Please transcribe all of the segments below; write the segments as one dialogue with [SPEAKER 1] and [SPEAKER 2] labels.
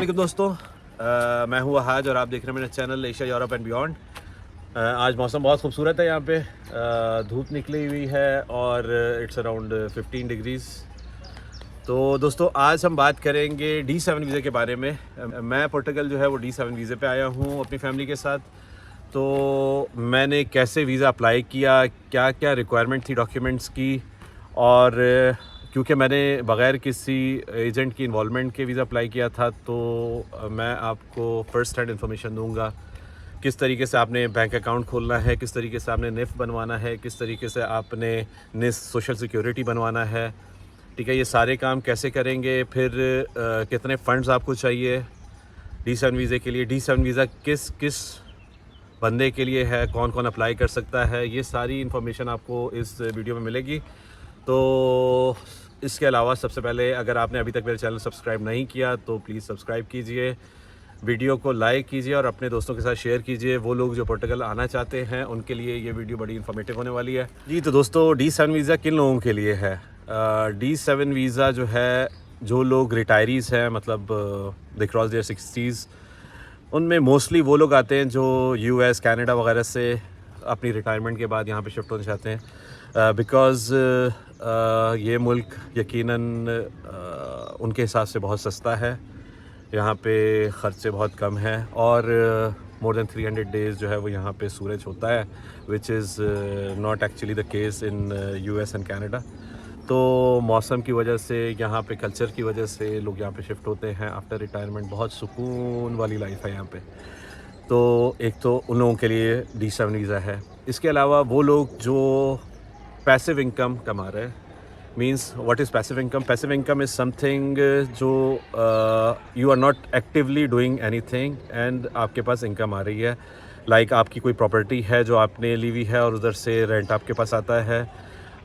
[SPEAKER 1] वालेकुम दोस्तों, मैं हूँ वहाज और आप देख रहे हैं मेरा channel Asia Europe and beyond. आज मौसम बहुत खूबसूरत है यहाँ पे। धूप निकली हुई है और इट्स अराउंड 15 डिग्रीज़। तो दोस्तों आज हम बात करेंगे D7 वीज़े के बारे में। मैं पुर्तगाल जो है वो D7 वीज़े पे आया हूँ अपनी फैमिली के साथ। तो मैंने कैसे वीज़ा अप्लाई किया, क्या क्या रिक्वायरमेंट थी डॉक्यूमेंट्स की, और क्योंकि मैंने बग़ैर किसी एजेंट की इन्वॉल्वमेंट के वीज़ा अप्लाई किया था, तो मैं आपको फ़र्स्ट हैंड इन्फॉर्मेशन दूंगा। किस तरीके से आपने बैंक अकाउंट खोलना है, किस तरीके से आपने निफ़ बनवाना है, किस तरीके से आपने निस सोशल सिक्योरिटी बनवाना है, ठीक है। ये सारे काम कैसे करेंगे, फिर कितने फ़ंड्स आपको चाहिए D7 वीज़े के लिए, D7 वीज़ा किस किस बंदे के लिए है, कौन कौन अप्लाई कर सकता है, ये सारी इन्फॉर्मेशन आपको इस वीडियो में मिलेगी। तो इसके अलावा सबसे पहले अगर आपने अभी तक मेरे चैनल सब्सक्राइब नहीं किया तो प्लीज़ सब्सक्राइब कीजिए, वीडियो को लाइक कीजिए और अपने दोस्तों के साथ शेयर कीजिए। वो लोग जो पुर्तगाल आना चाहते हैं उनके लिए ये वीडियो बड़ी इन्फॉर्मेटिव होने वाली है जी। तो दोस्तों D7 वीज़ा किन लोगों के लिए है? D7 वीज़ा जो है, जो लोग रिटायरीज़ हैं, मतलब दे क्रॉस देयर 60s, उनमें मोस्टली वो लोग आते हैं जो US कनाडा वगैरह से अपनी रिटायरमेंट के बाद यहाँ पे शिफ्ट होना चाहते हैं। बिकॉज़ ये मुल्क यकीनन उनके हिसाब से बहुत सस्ता है, यहाँ पे ख़र्चे बहुत कम हैं और मोर देन 300 डेज़ जो है वो यहाँ पे सूरज होता है, which is not actually the case in US and Canada. तो मौसम की वजह से, यहाँ पे कल्चर की वजह से लोग यहाँ पे शिफ्ट होते हैं आफ्टर रिटायरमेंट। बहुत सुकून वाली लाइफ है यहाँ पे। तो एक तो उन लोगों के लिए D7 वीज़ा है। इसके अलावा वो लोग जो पैसिव इनकम कमा रहे हैं, means what is passive income? Passive income is something जो you are not actively doing anything and आपके पास इनकम आ रही है। लाइक आपकी कोई प्रॉपर्टी है जो आपने ली हुई है और उधर से रेंट आपके पास आता है,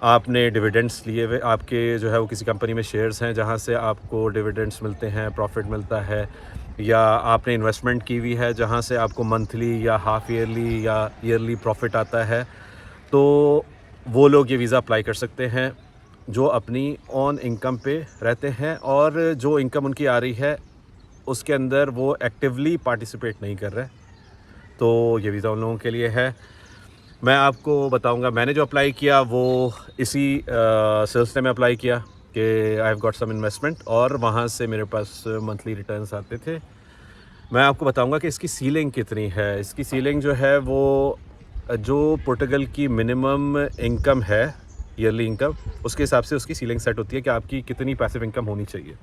[SPEAKER 1] आपने डिविडेंड्स लिए हुए, आपके जो है वो किसी कंपनी में शेयर्स हैं जहाँ से आपको डिविडेंड्स मिलते हैं, प्रॉफिट मिलता है, या आपने इन्वेस्टमेंट की हुई है जहाँ से आपको मंथली या हाफ़ ईयरली या ईयरली प्रॉफिट आता है। तो वो लोग ये वीज़ा अप्लाई कर सकते हैं जो अपनी ऑन इनकम पे रहते हैं और जो इनकम उनकी आ रही है उसके अंदर वो एक्टिवली पार्टिसिपेट नहीं कर रहे। तो ये वीज़ा उन लोगों के लिए है। मैं आपको बताऊंगा मैंने जो अप्लाई किया वो इसी सिलसिले में अप्लाई किया कि I have got some investment और वहाँ से मेरे पास मंथली रिटर्न्स आते थे। मैं आपको बताऊंगा कि इसकी सीलिंग कितनी है। इसकी सीलिंग जो है वो जो पुर्तगाल की मिनिमम इनकम है, ईयरली इनकम, उसके हिसाब से उसकी सीलिंग सेट होती है कि आपकी कितनी पैसिव इनकम होनी चाहिए।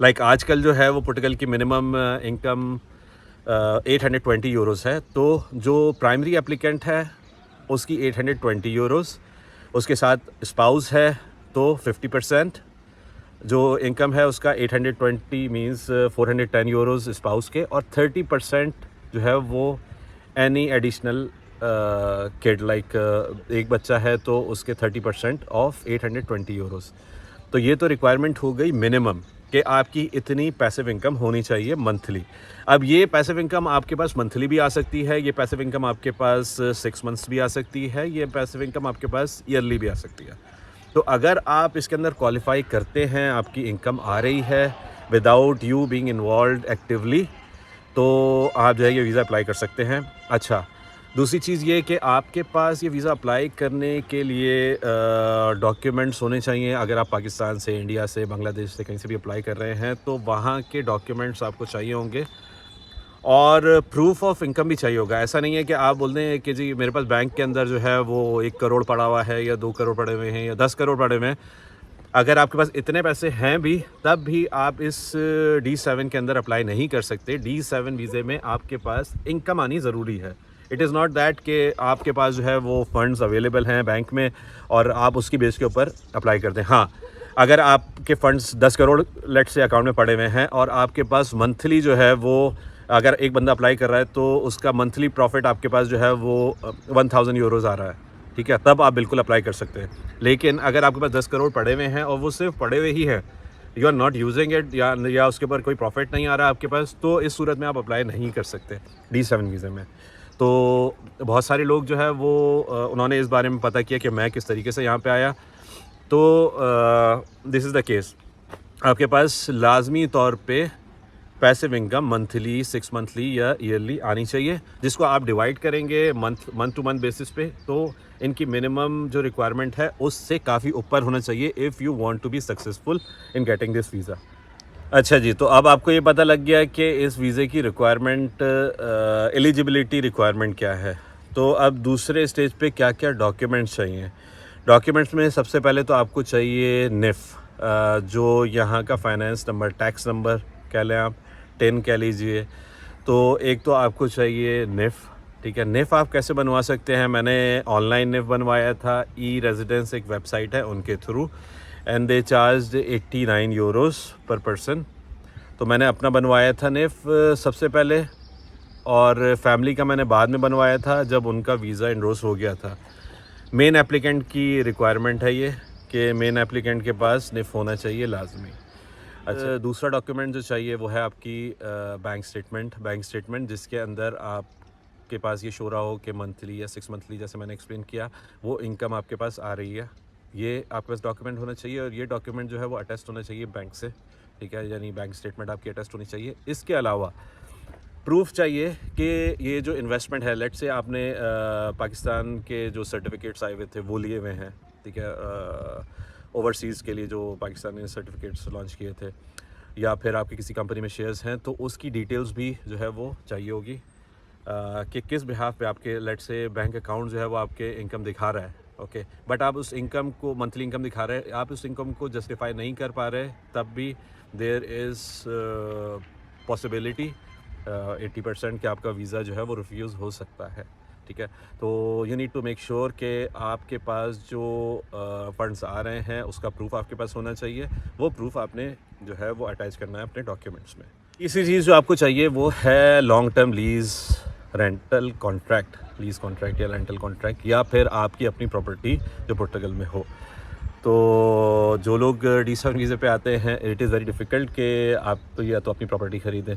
[SPEAKER 1] लाइक आजकल जो है वो पुर्तगाल की मिनिमम इनकम 820 यूरोज़ है। तो जो प्राइमरी एप्लीकेंट है उसकी 820 यूरोज़, उसके साथ स्पाउस है तो 50% जो इनकम है उसका 820 मींस 410 यूरोज़ स्पाउस के, और 30% जो है वो एनी एडिशनल किड, लाइक एक बच्चा है तो उसके 30% ऑफ 820 यूरोज़। तो ये तो रिक्वायरमेंट हो गई मिनिमम कि आपकी इतनी पैसिव इनकम होनी चाहिए मंथली। अब ये पैसिव इनकम आपके पास मंथली भी आ सकती है, ये पैसिव इनकम आपके पास 6 मंथ्स भी आ सकती है, ये पैसिव इनकम आपके पास ईयरली भी आ सकती है। तो अगर आप इसके अंदर क्वालिफाई करते हैं, आपकी इनकम आ रही है without you being involved actively, तो आप जो है ये वीज़ा अप्लाई कर सकते हैं। अच्छा, दूसरी चीज़ ये कि आपके पास ये वीज़ा अप्लाई करने के लिए डॉक्यूमेंट्स होने चाहिए। अगर आप पाकिस्तान से, इंडिया से, बांग्लादेश से कहीं से भी अप्लाई कर रहे हैं तो वहाँ के डॉक्यूमेंट्स आपको चाहिए होंगे और प्रूफ ऑफ इनकम भी चाहिए होगा। ऐसा नहीं है कि आप बोल दें कि जी मेरे पास बैंक के अंदर जो है वो 1 करोड़ पड़ा हुआ है या 2 करोड़ पड़े हुए हैं या 10 करोड़ पड़े हुए हैं। अगर आपके पास इतने पैसे हैं भी तब भी आप इस D7 के अंदर अप्लाई नहीं कर सकते। D7 वीज़े में आपके पास इनकम आनी ज़रूरी है। इट इज़ नॉट दैट कि आपके पास जो है वो फंड्स अवेलेबल हैं बैंक में और आप उसकी बेस के ऊपर अप्लाई कर दें। हाँ, अगर आपके फंड्स 10 करोड़ लेट से अकाउंट में पड़े हुए हैं और आपके पास मंथली जो है वो, अगर एक बंदा अप्लाई कर रहा है तो उसका मंथली प्रॉफिट आपके पास जो है वो 1000 यूरोज़ आ रहा है, ठीक है, तब आप बिल्कुल अप्लाई कर सकते हैं। लेकिन अगर आपके पास 10 करोड़ पड़े हुए हैं और वो सिर्फ पड़े हुए ही हैं, you are not using it, या उसके ऊपर कोई प्रॉफिट नहीं आ रहा है आपके पास, तो इस सूरत में आप अप्लाई नहीं कर सकते D7 वीज़े में। तो बहुत सारे लोग जो है वो उन्होंने इस बारे में पता किया कि मैं किस तरीके से यहाँ पे आया। तो दिस इज़ द केस, आपके पास लाजमी तौर पे पैसिव इनकम मंथली, 6 मंथली या ईयरली आनी चाहिए, जिसको आप डिवाइड करेंगे मंथ टू मंथ बेसिस पे, तो इनकी मिनिमम जो रिक्वायरमेंट है उससे काफ़ी ऊपर होना चाहिए if you want to be successful in getting this visa. अच्छा जी, तो अब आपको ये पता लग गया कि इस वीज़े की रिक्वायरमेंट, एलिजिबिलिटी रिक्वायरमेंट क्या है। तो अब दूसरे स्टेज पे क्या क्या डॉक्यूमेंट्स चाहिए। डॉक्यूमेंट्स में सबसे पहले तो आपको चाहिए निफ़, जो यहाँ का फाइनेंस नंबर, टैक्स नंबर कह लें आप, 10 कह लीजिए। तो एक तो आपको चाहिए निफ़, ठीक है। निफ़ आप कैसे बनवा सकते हैं, मैंने ऑनलाइन निफ़ बनवाया था, ई रेजिडेंस एक वेबसाइट है उनके through, and they charge 89 Euros पर पर्सन। तो मैंने अपना बनवाया था निफ़ सबसे पहले, और फैमिली का मैंने बाद में बनवाया था जब उनका वीज़ा एंडोर्स हो गया था। मेन एप्लीकेंट की रिक्वायरमेंट है ये कि मेन एप्लीकेंट के पास निफ़ होना चाहिए लाजमी। अच्छा, दूसरा डॉक्यूमेंट जो चाहिए वो है आपकी बैंक स्टेटमेंट जिसके अंदर आपके पास ये शो रहा हो कि मंथली या 6 मंथली, जैसे मैंने एक्सप्लेन किया, वो इनकम आपके पास आ रही है। ये आपके पास डॉक्यूमेंट होना चाहिए, और ये डॉक्यूमेंट जो है वो अटेस्ट होना चाहिए बैंक से, ठीक है, यानी बैंक स्टेटमेंट आपकी अटेस्ट होनी चाहिए। इसके अलावा प्रूफ चाहिए कि ये जो इन्वेस्टमेंट है, लेट से आपने पाकिस्तान के जो सर्टिफिकेट्स आए हुए थे वो लिए हुए हैं, ठीक है, ओवरसीज़ के लिए जो पाकिस्तान ने सर्टिफिकेट्स लॉन्च किए थे, या फिर आपकी किसी कंपनी में शेयर्स हैं, तो उसकी डिटेल्स भी जो है वो चाहिए होगी, कि किस बिहाफ पे आपके, लेट से बैंक अकाउंट जो है वो आपके इनकम दिखा रहा है, ओके, बट आप उस इनकम को, मंथली इनकम दिखा रहे हैं, आप उस इनकम को जस्टिफाई नहीं कर पा रहे, तब भी देयर इज़ पॉसिबिलिटी 80% कि आपका वीज़ा जो है वो रिफ्यूज़ हो सकता है, ठीक है। तो you need to make sure कि आपके पास जो फंड्स आ रहे हैं उसका प्रूफ आपके पास होना चाहिए। वो प्रूफ आपने जो है वो अटैच करना है अपने डॉक्यूमेंट्स में। तीसरी चीज़ जो आपको चाहिए वो है long term lease, rental contract, lease contract या रेंटल कॉन्ट्रैक्ट, या फिर आपकी अपनी प्रॉपर्टी जो पुर्तगाल में हो। तो जो लोग D7 वीज़े पे आते हैं, इट इज़ वेरी डिफ़िकल्ट कि आप तो या तो अपनी प्रॉपर्टी ख़रीदें।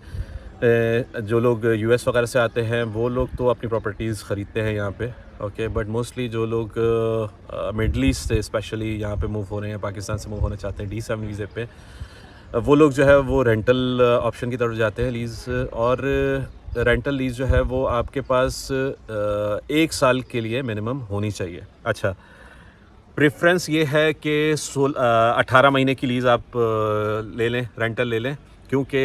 [SPEAKER 1] जो लोग US वगैरह से आते हैं वो लोग तो अपनी प्रॉपर्टीज़ ख़रीदते हैं यहाँ पे, ओके, बट मोस्टली जो लोग मिडल ईस्ट से स्पेशली यहाँ पे मूव हो रहे हैं, पाकिस्तान से मूव होना चाहते हैं D7 वीज़े पे, वो लोग जो है वो रेंटल ऑप्शन की तरफ जाते हैं, लीज़। और रेंटल लीज़ जो है वो आपके पास 1 साल के लिए मिनिमम होनी चाहिए। अच्छा, प्रेफरेंस ये है कि 18 महीने की लीज़ आप ले लें, रेंटल ले लें, क्योंकि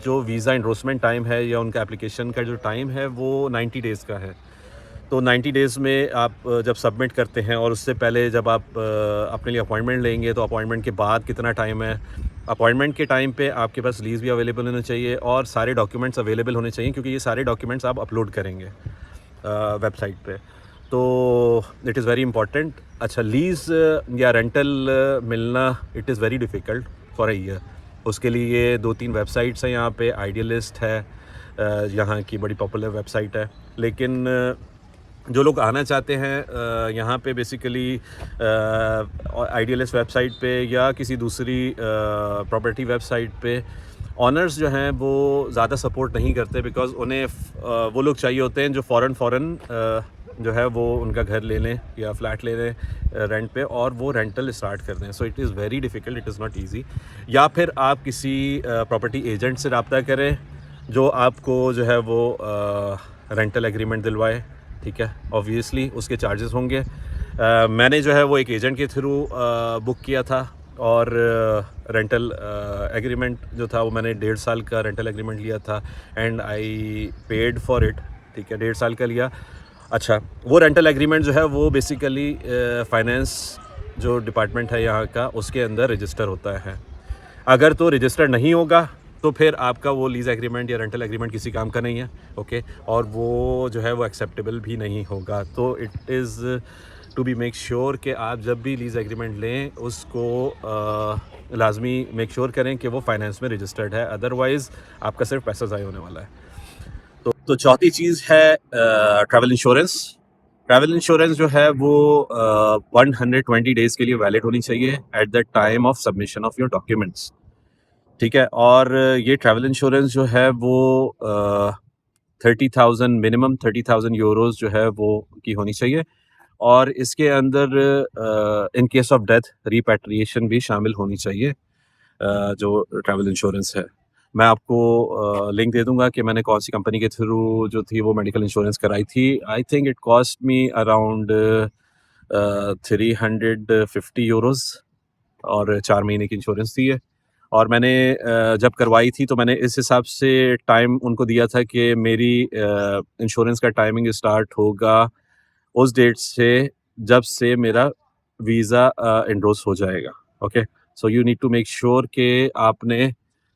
[SPEAKER 1] जो वीज़ा एंडोर्समेंट टाइम है या उनका एप्लीकेशन का जो टाइम है वो 90 डेज़ का है। तो 90 डेज़ में आप जब सबमिट करते हैं, और उससे पहले जब आप अपने लिए अपॉइंटमेंट लेंगे, तो अपॉइंटमेंट के बाद कितना टाइम है, अपॉइंटमेंट के टाइम पे आपके पास लीज़ भी अवेलेबल होना चाहिए और सारे डॉक्यूमेंट्स अवेलेबल होने चाहिए, क्योंकि ये सारे डॉक्यूमेंट्स आप अपलोड करेंगे वेबसाइट पे। तो इट इज़ वेरी इंपॉर्टेंट। अच्छा, लीज़ या रेंटल मिलना it is very difficult for a year. उसके लिए 2-3 वेबसाइट्स हैं यहाँ पे, आइडियलिस्ट है, यहाँ की बड़ी पॉपुलर वेबसाइट है। लेकिन जो लोग आना चाहते हैं यहाँ पे बेसिकली आइडियलिस्ट वेबसाइट पे या किसी दूसरी प्रॉपर्टी वेबसाइट पे, ऑनर्स जो हैं वो ज़्यादा सपोर्ट नहीं करते, बिकॉज़ उन्हें वो लोग चाहिए होते हैं जो फ़ौरन जो है वो उनका घर ले लें या फ्लैट ले लें रेंट पे, और वो रेंटल स्टार्ट कर दें। So it is very difficult, it is not easy. या फिर आप किसी प्रॉपर्टी एजेंट से रब्ता करें जो आपको जो है वो रेंटल एग्रीमेंट दिलवाए, ठीक है। ऑब्वियसली उसके चार्जेस होंगे। मैंने जो है वो एक एजेंट के थ्रू बुक किया था, और रेंटल एग्रीमेंट जो था वो मैंने 1.5 साल का रेंटल एग्रीमेंट लिया था, and I paid for it, ठीक है, 1.5 साल का लिया। अच्छा, वो रेंटल एग्रीमेंट जो है वो बेसिकली फाइनेंस जो डिपार्टमेंट है यहाँ का, उसके अंदर रजिस्टर होता है। अगर तो रजिस्टर नहीं होगा तो फिर आपका वो लीज़ एग्रीमेंट या रेंटल एग्रीमेंट किसी काम का नहीं है, ओके, और वो जो है वो एक्सेप्टेबल भी नहीं होगा। तो it is to be make sure कि आप जब भी लीज़ एग्रीमेंट लें उसको लाजमी मेक श्योर करें कि वो फाइनेंस में रजिस्टर्ड है, अदरवाइज़ आपका सिर्फ पैसा ज़ाया होने वाला है। तो चौथी चीज़ है ट्रैवल इंश्योरेंस। ट्रैवल इंश्योरेंस जो है वो 120 डेज़ के लिए वैलिड होनी चाहिए at the time of submission of your documents, ठीक है। और ये ट्रैवल इंश्योरेंस जो है वो 30,000 मिनिमम 30,000 यूरोज़ जो है वो की होनी चाहिए, और इसके अंदर in case of death repatriation भी शामिल होनी चाहिए, जो ट्रैवल इंश्योरेंस है। मैं आपको लिंक दे दूँगा कि मैंने कौन सी कंपनी के थ्रू जो थी वो मेडिकल इंश्योरेंस कराई थी। I think it cost me around 350 euros और 4 महीने की इंश्योरेंस थी ये। और मैंने जब करवाई थी तो मैंने इस हिसाब से टाइम उनको दिया था कि मेरी इंश्योरेंस का टाइमिंग स्टार्ट होगा उस डेट से जब से मेरा वीज़ा एनरोल हो जाएगा। Okay, so you need to make sure कि आपने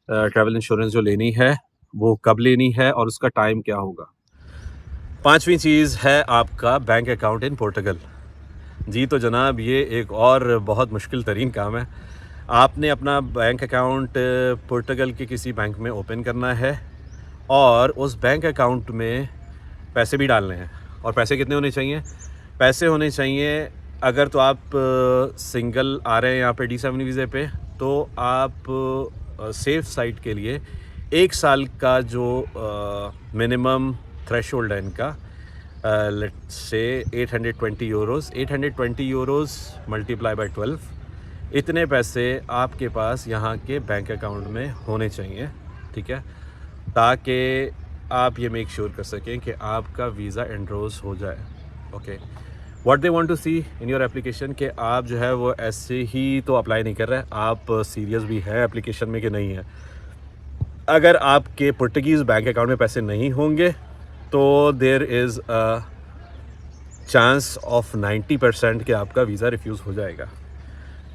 [SPEAKER 1] ट्रैवल इंश्योरेंस जो लेनी है वो कब लेनी है और उसका टाइम क्या होगा। पांचवी चीज़ है आपका बैंक अकाउंट इन पोर्टुगल। जी तो जनाब, ये एक और बहुत मुश्किल तरीन काम है। आपने अपना बैंक अकाउंट पोर्टुगल के किसी बैंक में ओपन करना है और उस बैंक अकाउंट में पैसे भी डालने हैं। और पैसे कितने होने चाहिए? पैसे होने चाहिए, अगर तो आप सिंगल आ रहे हैं यहाँ पे D7 वीज़े पे, तो आप सेफ साइड के लिए 1 साल का जो मिनिमम थ्रेशोल्ड है इनका, let's say 820 euros, 820 euros multiply by 12, इतने पैसे आपके पास यहाँ के बैंक अकाउंट में होने चाहिए, ठीक है, ताकि आप ये मेक श्योर कर सकें कि आपका वीज़ा एनरोल हो जाए। Okay, what they want to see in your application कि आप जो है वो ऐसे ही तो अप्लाई नहीं कर रहे, आप सीरियस भी है एप्लीकेशन में कि नहीं है। अगर आपके पुर्तगीज़ बैंक अकाउंट में पैसे नहीं होंगे तो there is a chance of 90% कि आपका वीज़ा रिफ्यूज़ हो जाएगा।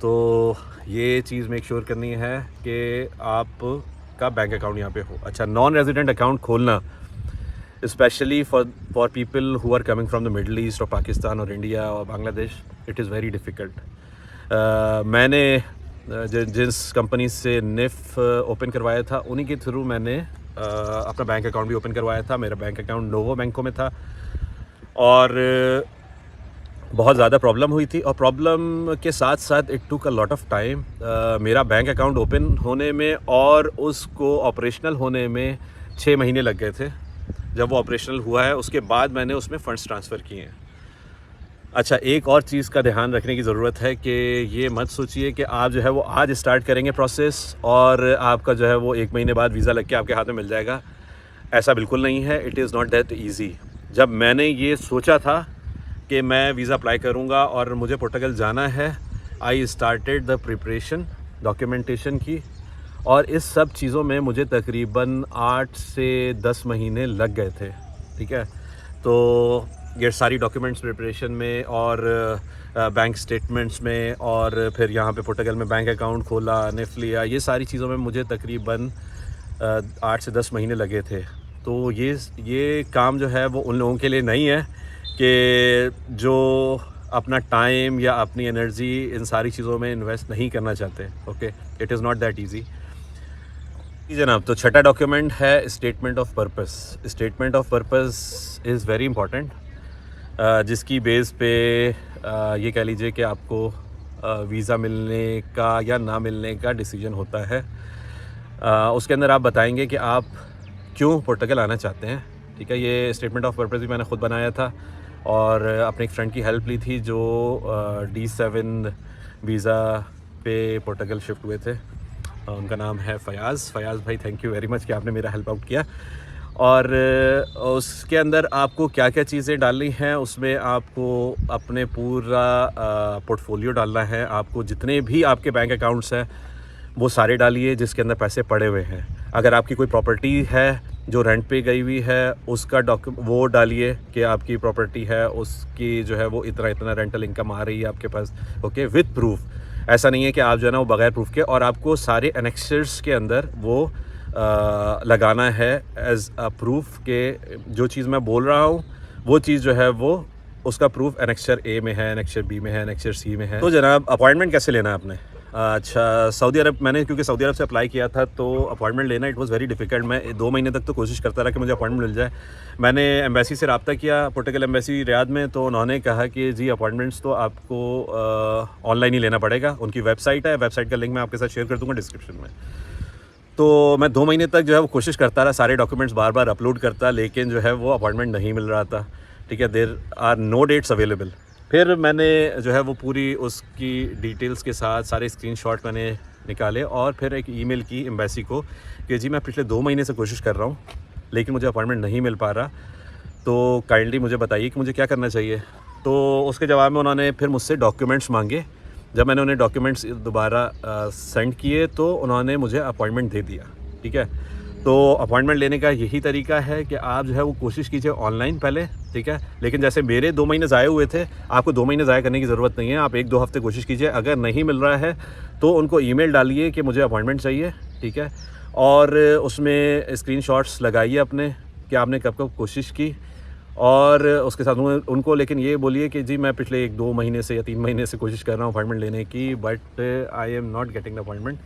[SPEAKER 1] तो ये चीज़ मेक श्योर करनी है कि आपका बैंक अकाउंट यहाँ पे हो। अच्छा, नॉन रेजिडेंट अकाउंट खोलना, specially for people who are coming from the middle east और पाकिस्तान और इंडिया और Bangladesh, it is very difficult. मैंने जिस कंपनी से निफ ओपन करवाया था उन्हीं के थ्रू मैंने अपना बैंक अकाउंट भी ओपन करवाया था। मेरा बैंक अकाउंट नोवो बैंकों में था और बहुत ज़्यादा प्रॉब्लम हुई थी, और प्रॉब्लम के साथ साथ it took a lot of time मेरा बैंक अकाउंट ओपन होने में और उसको ऑपरेशनल होने में 6 महीने लग गए थे। जब वो ऑपरेशनल हुआ है उसके बाद मैंने उसमें फ़ंड्स ट्रांसफ़र किए हैं। अच्छा, एक और चीज़ का ध्यान रखने की ज़रूरत है कि ये मत सोचिए कि आप जो है वो आज स्टार्ट करेंगे प्रोसेस और आपका जो है वो 1 महीने बाद वीज़ा लग के आपके हाथ में मिल जाएगा। ऐसा बिल्कुल नहीं है, it is not that easy. जब मैंने ये सोचा था कि मैं वीज़ा अप्लाई करूँगा और मुझे पोर्टुगल जाना है, I started the preparation documentation की, और इस सब चीज़ों में मुझे तकरीबन 8 से 10 महीने लग गए थे, ठीक है। तो ये सारी डॉक्यूमेंट्स प्रिपरेशन में और बैंक स्टेटमेंट्स में, और फिर यहाँ पे पोर्टुगल में बैंक अकाउंट खोला, निफ लिया, ये सारी चीज़ों में मुझे तकरीबन 8 से 10 महीने लगे थे। तो ये काम जो है वो उन लोगों के लिए नहीं है कि जो अपना टाइम या अपनी एनर्जी इन सारी चीज़ों में इन्वेस्ट नहीं करना चाहते। Okay, it is not that easy. जनाब, तो छठा डॉक्यूमेंट है statement of purpose. Statement of purpose is very important, जिसकी बेस पे ये कह लीजिए कि आपको वीज़ा मिलने का या ना मिलने का डिसीजन होता है। उसके अंदर आप बताएंगे कि आप क्यों पोर्टुगल आना चाहते हैं, ठीक है। ये स्टेटमेंट ऑफ पर्पस भी मैंने ख़ुद बनाया था और अपने एक फ्रेंड की हेल्प ली थी जो D7 वीज़ा पे पोर्टुगल शिफ्ट हुए थे। उनका नाम है फ़याज़ भाई, थैंक यू वेरी मच कि आपने मेरा हेल्प आउट किया। और उसके अंदर आपको क्या क्या चीज़ें डालनी हैं, उसमें आपको अपने पूरा पोर्टफोलियो डालना है। आपको जितने भी आपके बैंक अकाउंट्स हैं वो सारे डालिए जिसके अंदर पैसे पड़े हुए हैं। अगर आपकी कोई प्रॉपर्टी है जो रेंट पे गई हुई है उसका वो डालिए कि आपकी प्रॉपर्टी है, उसकी जो है वो इतना रेंटल इनकम आ रही है आपके पास, ओके, विद प्रूफ। ऐसा नहीं है कि आप जो है ना वो बगैर प्रूफ के, और आपको सारे एनेक्सर्स के अंदर वो लगाना है एज अ प्रूफ के जो चीज़ मैं बोल रहा हूँ वो चीज़ जो है वो उसका प्रूफ एनेक्सर A में है, एनेक्सर B में है, एनेक्सर C में है। तो जनाब, अपॉइंटमेंट कैसे लेना है आपने? अच्छा, सऊदी अरब, मैंने क्योंकि सऊदी अरब से अप्लाई किया था तो अपॉइंटमेंट लेना इट वाज़ वेरी डिफ़िकल्ट। मैं 2 महीने तक तो कोशिश करता रहा कि मुझे अपॉइंटमेंट मिल जाए। मैंने एम्बेसी से रब्ता किया, पोर्टुगल एम्बेसी रियाद में, तो उन्होंने कहा कि जी अपॉइंटमेंट्स तो आपको ऑनलाइन ही लेना पड़ेगा। उनकी वेबसाइट है, वेबसाइट का लिंक मैं आपके साथ शेयर कर दूँगा डिस्क्रिप्शन में। तो मैं 2 महीने तक जो है वो कोशिश करता रहा, सारे डॉक्यूमेंट्स बार बार अपलोड करता, लेकिन जो है वो अपॉइंटमेंट नहीं मिल रहा था, ठीक है। There are no dates available. फिर मैंने जो है वो पूरी उसकी डिटेल्स के साथ सारे स्क्रीनशॉट मैंने निकाले और फिर एक ईमेल की एम्बेसी को कि जी मैं पिछले 2 महीने से कोशिश कर रहा हूँ लेकिन मुझे अपॉइंटमेंट नहीं मिल पा रहा, तो काइंडली मुझे बताइए कि मुझे क्या करना चाहिए। तो उसके जवाब में उन्होंने फिर मुझसे डॉक्यूमेंट्स मांगे। जब मैंने उन्हें डॉक्यूमेंट्स दोबारा सेंड किए तो उन्होंने मुझे अपॉइंटमेंट दे दिया। ठीक है, तो अपॉइंटमेंट लेने का यही तरीका है कि आप जो है वो कोशिश कीजिए ऑनलाइन पहले। ठीक है, लेकिन जैसे मेरे 2 महीने ज़ाया हुए थे, आपको 2 महीने ज़ाया करने की ज़रूरत नहीं है। आप 1-2 हफ़्ते कोशिश कीजिए, अगर नहीं मिल रहा है तो उनको ईमेल डालिए कि मुझे अपॉइंटमेंट चाहिए। ठीक है, और उसमें स्क्रीनशॉट्स लगाइए अपने कि आपने कब कब कोशिश की, और उसके साथ उनको लेकिन ये बोलिए कि जी मैं पिछले 1-2 महीने से या 3 महीने से कोशिश कर रहा हूँ अपॉइंटमेंट लेने की, but I am not getting the appointment.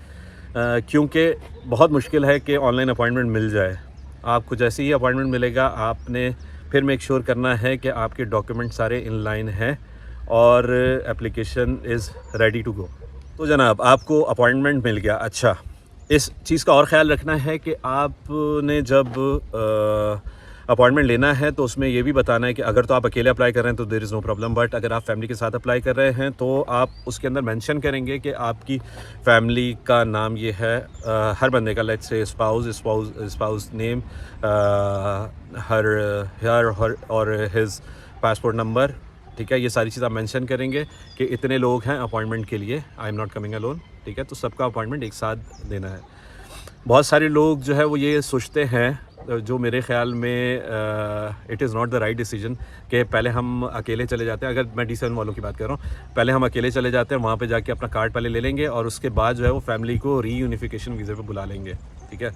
[SPEAKER 1] क्योंकि बहुत मुश्किल है कि ऑनलाइन अपॉइंटमेंट मिल जाए। आपको जैसे ही अपॉइंटमेंट मिलेगा आपने फिर मेक श्योर करना है कि आपके डॉक्यूमेंट सारे इन लाइन हैं और application is ready to go. तो जनाब आपको अपॉइंटमेंट मिल गया। अच्छा, इस चीज़ का और ख़्याल रखना है कि आपने जब अपॉइंटमेंट लेना है तो उसमें ये भी बताना है कि अगर तो आप अकेले अप्लाई कर रहे हैं तो there is no problem, but अगर आप फैमिली के साथ अप्लाई कर रहे हैं तो आप उसके अंदर मेंशन करेंगे कि आपकी फैमिली का नाम ये है, हर बंदे का, लेट्स से स्पाउस नेम, हर और हिज पासपोर्ट नंबर। ठीक है, ये सारी चीज़ आप मेंशन करेंगे कि इतने लोग हैं अपॉइंटमेंट के लिए, I am not coming alone. ठीक है, तो सबका अपॉइंटमेंट एक साथ देना है। बहुत सारे लोग जो है वो ये सोचते हैं, जो मेरे ख़्याल में it is not the right decision, कि पहले हम अकेले चले जाते हैं। अगर मैं D7 वालों की बात कर रहा हूँ, पहले हम अकेले चले जाते हैं, वहाँ पे जाके अपना कार्ड पहले ले लेंगे और उसके बाद जो है वो फैमिली को रीयूनिफिकेशन वीज़े पे बुला लेंगे। ठीक है,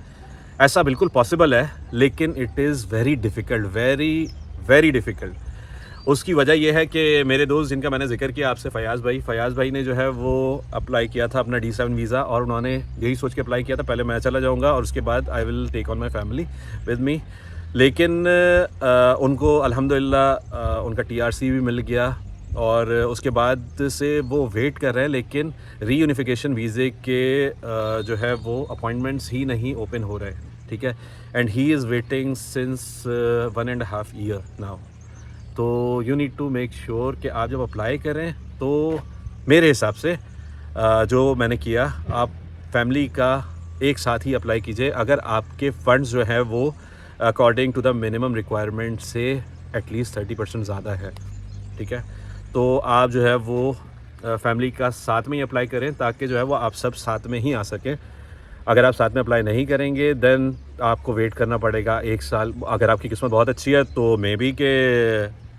[SPEAKER 1] ऐसा बिल्कुल पॉसिबल है, लेकिन it is very difficult, very very difficult. उसकी वजह यह है कि मेरे दोस्त जिनका मैंने जिक्र किया आपसे, फ़याज़ भाई ने जो है वो अप्लाई किया था अपना D7 वीज़ा, और उन्होंने यही सोच के अप्लाई किया था पहले मैं चला जाऊंगा और उसके बाद I will take on my family with me. लेकिन उनको अल्हम्दुलिल्लाह उनका TRC भी मिल गया और उसके बाद से वो वेट कर रहे हैं, लेकिन रीयूनिफिकेशन वीज़े के जो है वो अपॉइंटमेंट्स ही नहीं ओपन हो रहे। ठीक है, and he is waiting since 1.5 year now. तो you need to make sure कि आप जब अप्लाई करें तो मेरे हिसाब से जो मैंने किया, आप फैमिली का एक साथ ही अप्लाई कीजिए अगर आपके फ़ंड्स जो है वो according to the minimum requirement से एटलीस्ट 30% ज़्यादा है। ठीक है, तो आप जो है वो फैमिली का साथ में ही अप्लाई करें ताकि जो है वो आप सब साथ में ही आ सकें। अगर आप साथ में अप्लाई नहीं करेंगे देन आपको वेट करना पड़ेगा 1 साल। अगर आपकी किस्मत बहुत अच्छी है तो मे बी के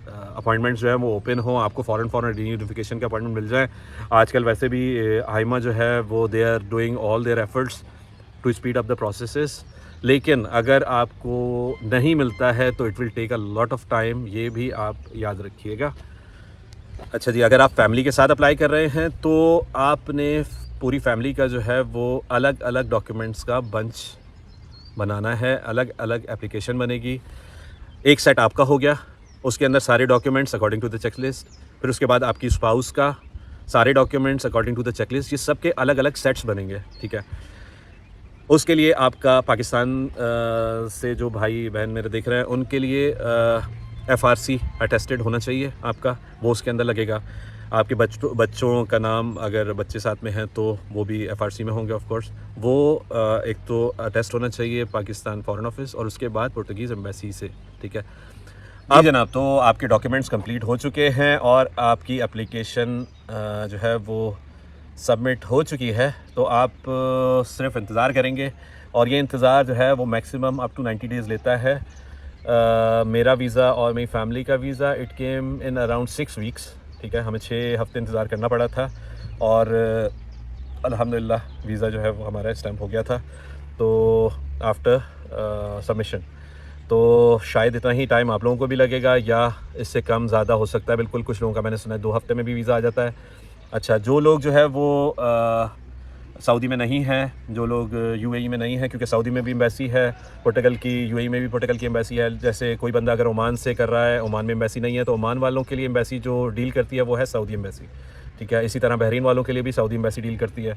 [SPEAKER 1] अपॉइंटमेंट्स जो है वो ओपन हो, आपको फ़ौरन रीयूनिफिकेशन का अपॉइंटमेंट मिल जाए। आजकल वैसे भी आइमा जो है वो they are doing all their efforts to speed up the processes. लेकिन अगर आपको नहीं मिलता है तो it will take a lot of time, ये भी आप याद रखिएगा। अच्छा जी, अगर आप फैमिली के साथ अप्लाई कर रहे हैं तो आपने पूरी फैमिली का जो है वो अलग अलग डॉक्यूमेंट्स का बंच बनाना है, अलग अलग एप्लीकेशन बनेगी। एक सेट आपका हो गया, उसके अंदर सारे documents according to the checklist, फिर उसके बाद आपकी स्पाउस का सारे documents according to the checklist, ये सब के अलग अलग सेट्स बनेंगे। ठीक है, उसके लिए आपका पाकिस्तान से जो भाई बहन मेरे देख रहे हैं उनके लिए FRC अटेस्टेड होना चाहिए आपका, वो उसके अंदर लगेगा। आपके बच्चों का नाम अगर बच्चे साथ में हैं तो वो भी FRC में होंगे ऑफ कोर्स। वो एक तो अटेस्ट होना चाहिए पाकिस्तान फॉरेन ऑफिस और उसके बाद पुर्तगीज़ एम्बेसी से। ठीक है, अब जनाब तो आपके डॉक्यूमेंट्स कंप्लीट हो चुके हैं और आपकी एप्लीकेशन जो है वो सबमिट हो चुकी है। तो आप सिर्फ इंतज़ार करेंगे और ये इंतज़ार जो है वो मैक्सिमम अप टू 90 डेज़ लेता है। मेरा वीज़ा और मेरी फैमिली का visa it came in around 6 weeks. ठीक है, हमें 6 हफ्ते इंतज़ार करना पड़ा था और अल्हम्दुलिल्लाह वीज़ा जो है वो हमारा स्टैम्प हो गया था। तो आफ्टर सबमिशन तो शायद इतना ही टाइम आप लोगों को भी लगेगा या इससे कम ज़्यादा हो सकता है। बिल्कुल, कुछ लोगों का मैंने सुना है 2 हफ्ते में भी वीज़ा आ जाता है। अच्छा, जो लोग जो है वो सऊदी में नहीं हैं, जो लोग UAE में नहीं हैं, क्योंकि सऊदी में भी एम्बेसी है पुर्तगाल की, UAE में भी पुर्तगाल की एम्बेसी है। जैसे कोई बंदा अगर ओमान से कर रहा है, ओमान में एम्बेसी नहीं है, तो ओमान वालों के लिए एम्बेसी जो डील करती है वो है सऊदी एम्बेसी। ठीक है। इसी तरह बहरीन वालों के लिए भी सऊदी एम्बेसी डील करती है।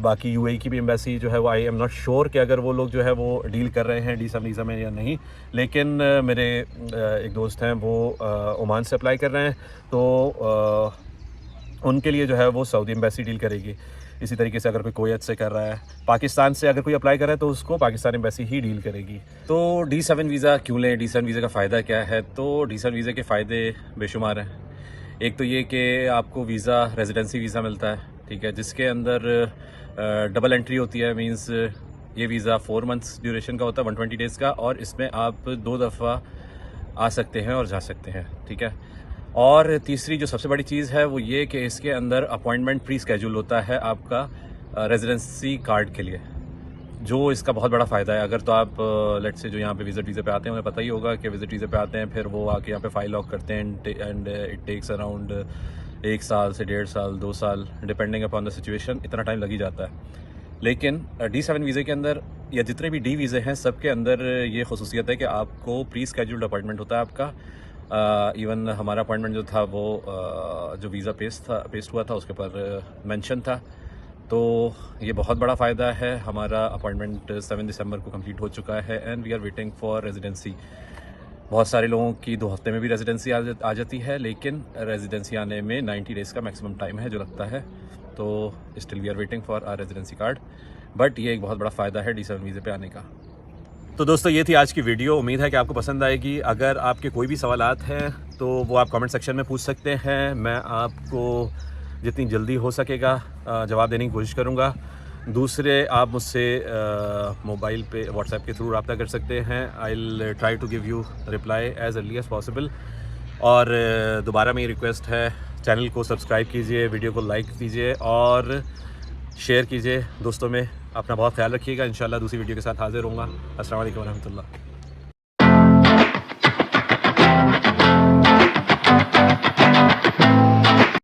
[SPEAKER 1] बाकी यूएई की भी एम्बेसी जो है वो आई एम नॉट श्योर कि अगर वो लोग जो है वो डील कर रहे हैं D7 वीज़ा में या नहीं, लेकिन मेरे एक दोस्त हैं वो ओमान से अप्लाई कर रहे हैं, तो उनके लिए जो है वो सऊदी एम्बेसी डील करेगी। इसी तरीके से अगर कोई कुवैत से कर रहा है, पाकिस्तान से अगर कोई अप्लाई कर रहा है तो उसको पाकिस्तान एम्बेसी ही डील करेगी। तो D7 वीज़ा क्यों लें, D7 वीज़ा का फ़ायदा क्या है? तो D7 वीज़ा के फ़ायदे बेशुमार हैं। एक तो ये कि आपको वीज़ा रेजिडेंसी वीज़ा मिलता है, ठीक है, जिसके अंदर डबल एंट्री होती है। मींस ये वीज़ा 4 मंथ्स ड्यूरेशन का होता है, 120 डेज़ का, और इसमें आप 2 दफ़ा आ सकते हैं और जा सकते हैं, ठीक है। और तीसरी जो सबसे बड़ी चीज़ है वो ये कि इसके अंदर अपॉइंटमेंट प्री स्केड्यूल होता है आपका रेजिडेंसी कार्ड के लिए, जो इसका बहुत बड़ा फ़ायदा है। अगर तो आप लेट से जो यहाँ पे विज़िट वीज़े पे आते हैं, उन्हें पता ही होगा कि विज़िट वीज़े पे आते हैं, फिर वो आके यहाँ पे फ़ाइल लॉक करते हैं एंड इट टेक्स अराउंड 1 साल से 1.5 साल 2 साल डिपेंडिंग अपॉन द सिचुएशन, इतना टाइम लग ही जाता है। लेकिन D7 वीज़े के अंदर या जितने भी D वीज़े हैं सब के अंदर ये खसूसियत है कि आपको प्री स्केड्यूल्ड अपॉइंटमेंट होता है आपका। इवन हमारा अपॉइंटमेंट जो था वो जो वीज़ा पेस्ट हुआ था उसके ऊपर मेंशन था। तो ये बहुत बड़ा फ़ायदा है। हमारा अपॉइंटमेंट 7 दिसंबर को कंप्लीट हो चुका है and we are waiting for residency. बहुत सारे लोगों की 2 हफ्ते में भी रेजिडेंसी आ जाती है, लेकिन रेजिडेंसी आने में 90 डेज़ का मैक्सिमम टाइम है जो लगता है। तो still we are waiting for our residency card, but ये एक बहुत बड़ा फ़ायदा है D7 वीज़े पे आने का। तो दोस्तों ये थी आज की वीडियो, उम्मीद है कि आपको पसंद आएगी। अगर आपके कोई भी सवालात हैं तो वो आप कमेंट सेक्शन में पूछ सकते हैं, मैं आपको जितनी जल्दी हो सकेगा जवाब देने की कोशिश करूँगा। दूसरे आप मुझसे मोबाइल पे व्हाट्सएप के थ्रू रब्ता कर सकते हैं। I will try to give you reply as early as possible. और दोबारा मेरी रिक्वेस्ट है, चैनल को सब्सक्राइब कीजिए, वीडियो को लाइक कीजिए और शेयर कीजिए दोस्तों में। अपना बहुत ख्याल रखिएगा। इंशाल्लाह दूसरी वीडियो के साथ हाज़िर होऊंगा। अस्सलाम वालेकुम रहमतुल्लाह।